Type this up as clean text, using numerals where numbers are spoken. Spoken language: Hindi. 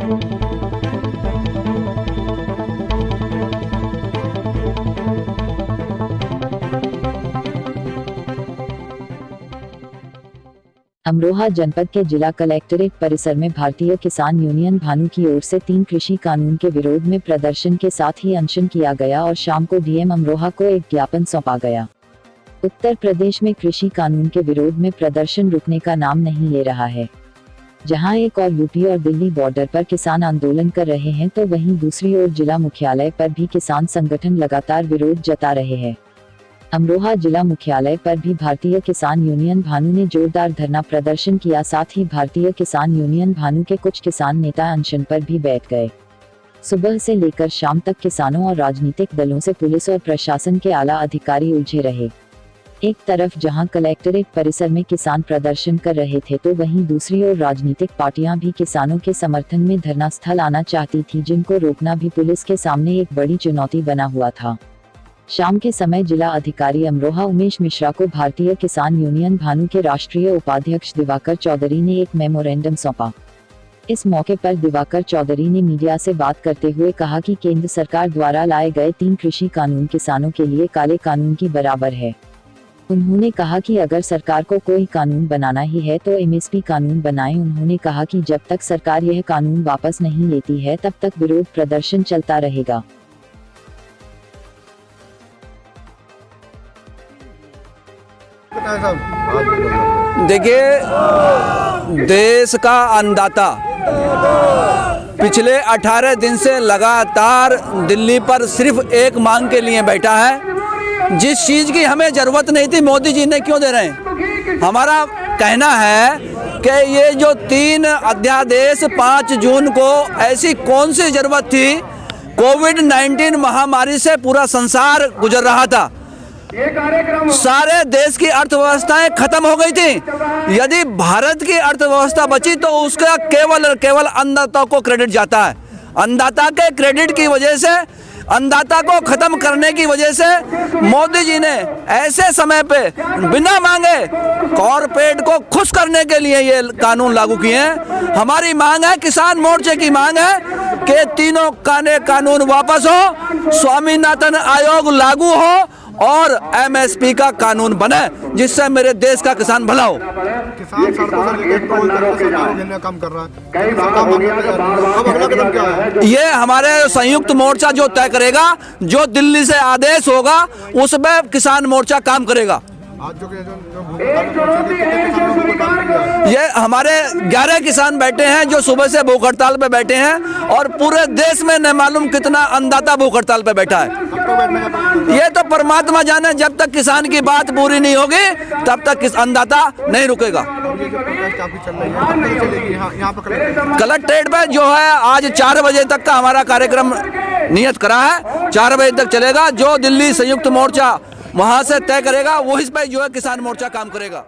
अमरोहा जनपद के जिला कलेक्ट्रेट परिसर में भारतीय किसान यूनियन भानु की ओर से 3 कृषि कानून के विरोध में प्रदर्शन के साथ ही अनशन किया गया और शाम को डीएम अमरोहा को एक ज्ञापन सौंपा गया। उत्तर प्रदेश में कृषि कानून के विरोध में प्रदर्शन रुकने का नाम नहीं ले रहा है। जहां एक और यूपी और दिल्ली बॉर्डर पर किसान आंदोलन कर रहे हैं, तो वहीं दूसरी ओर जिला मुख्यालय पर भी किसान संगठन लगातार विरोध जता रहे हैं। अमरोहा जिला मुख्यालय पर भी भारतीय किसान यूनियन भानु ने जोरदार धरना प्रदर्शन किया। साथ ही भारतीय किसान यूनियन भानु के कुछ किसान नेता अनशन पर भी बैठ गए। सुबह से लेकर शाम तक किसानों और राजनीतिक दलों से पुलिस और प्रशासन के आला अधिकारी उलझे रहे। एक तरफ जहां कलेक्ट्रेट परिसर में किसान प्रदर्शन कर रहे थे, तो वहीं दूसरी ओर राजनीतिक पार्टियां भी किसानों के समर्थन में धरना स्थल आना चाहती थी, जिनको रोकना भी पुलिस के सामने एक बड़ी चुनौती बना हुआ था। शाम के समय जिला अधिकारी अमरोहा उमेश मिश्रा को भारतीय किसान यूनियन भानु के राष्ट्रीय उपाध्यक्ष दिवाकर चौधरी ने एक मेमोरेंडम सौंपा। इस मौके पर दिवाकर चौधरी ने मीडिया से बात करते हुए कहा कि केंद्र सरकार द्वारा लाए गए 3 कृषि कानून किसानों के लिए काले कानून की बराबर है। उन्होंने कहा कि अगर सरकार को कोई कानून बनाना ही है तो एमएसपी कानून बनाएं। उन्होंने कहा कि जब तक सरकार यह कानून वापस नहीं लेती है, तब तक विरोध प्रदर्शन चलता रहेगा। देखिए, देश का अन्नदाता पिछले 18 दिन से लगातार दिल्ली पर सिर्फ एक मांग के लिए बैठा है, जिस चीज़ की हमें ज़रूरत नहीं थी मोदी जी ने क्यों दे रहे हैं। हमारा कहना है कि ये जो 3 अध्यादेश 5 जून को ऐसी कौन सी ज़रूरत थी। कोविड-19 महामारी से पूरा संसार गुजर रहा था, सारे देश की अर्थव्यवस्थाएं खत्म हो गई थी। यदि भारत की अर्थव्यवस्था बची तो उसका केवल और केवल अन्नदाता को क्रेडिट जाता है। अन्नदाता के क्रेडिट की वजह से, अन्नदाता को खत्म करने की वजह से मोदी जी ने ऐसे समय पे बिना मांगे कॉरपोरेट को खुश करने के लिए ये कानून लागू किए हैं। हमारी मांग है, किसान मोर्चे की मांग है कि तीनों कानून वापस हो, स्वामीनाथन आयोग लागू हो और एमएसपी का कानून बने, जिससे मेरे देश का किसान भला हो। किसान सड़कों से लेकर टोल तक काम कर रहा है, अब अगला कदम क्या है? ये हमारे संयुक्त मोर्चा जो तय करेगा, जो दिल्ली से आदेश होगा उसमें किसान मोर्चा काम करेगा। आज जो ये हमारे 11 किसान बैठे हैं जो सुबह से भूख हड़ताल पे बैठे हैं, और पूरे देश में न मालूम कितना अन्नदाता भूख हड़ताल पे बैठा है। ये तो परमात्मा जाने, जब तक किसान की बात पूरी नहीं होगी तब तक अन्नदाता नहीं रुकेगा। कलेक्ट्रेट पे जो है आज 4 बजे तक का हमारा कार्यक्रम नियत करा है, 4 बजे तक चलेगा। जो दिल्ली संयुक्त मोर्चा वहां से तय करेगा, वो इस पर जो है किसान मोर्चा काम करेगा।